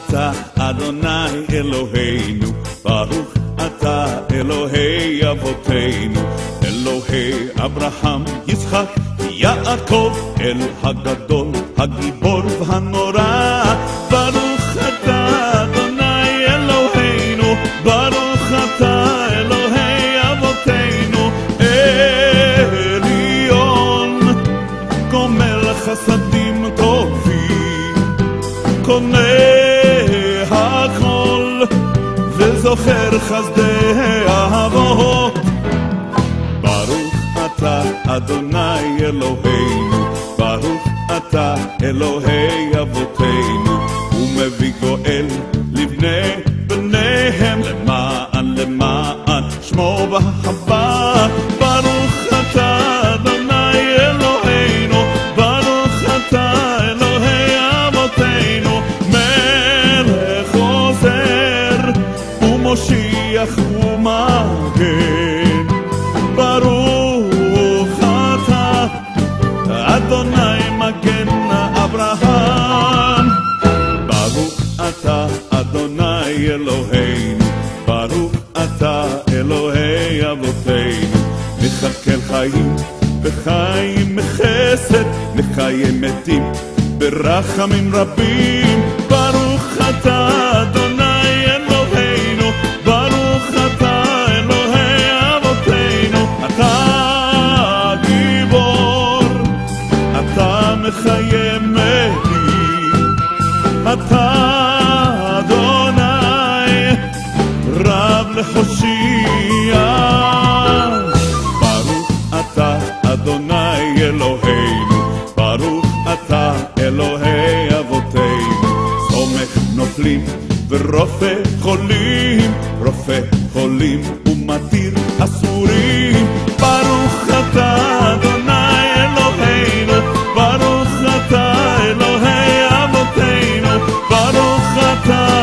אתה אדוני אלוהינו, ברוך אתה אלוהי אבותינו, אלוהי אברהם, יצחק, יעקב, אל הגדול, הגיבור והנורא. ברוך אתה אדוני אלוהינו, ברוך אתה אלוהי אבותינו, עליון, גומל חסדים טובים, קונה הכל וזוכר חסדי אהבות. ברוך אתה אדוני אלוהינו, ברוך אתה אלוהי אבותינו, ומביא גואל לבני בניהם, למען שמו באהבה. ברוך אתה אדוני אלוהינו, ברוך אתה אלוהי אבותינו, מלך עוזר ומושיח ומגן. ברוך אתה אדוני מגן אברהם. ברוך אתה אדוני אלוהינו, ברוך אתה אלוהי אבותינו, מכלכל חיים וחיים מחסד, מקיים מתים ברחמים רבים. ברוך אתה אדוני אלוהינו, ברוך אתה אלוהי אבותינו, אתה גיבור, אתה מקיים מתים, אתה אדוני רב להושיע. ברוך אתה אדוני אלוהינו, ברוך אתה אלוהי אבותינו, סומך נופלים ורופא חולים, רופא חולים ומתיר אסורים. ברוך אתה אדוני אלוהינו, ברוך אתה אלוהי אבותינו, ברוך אתה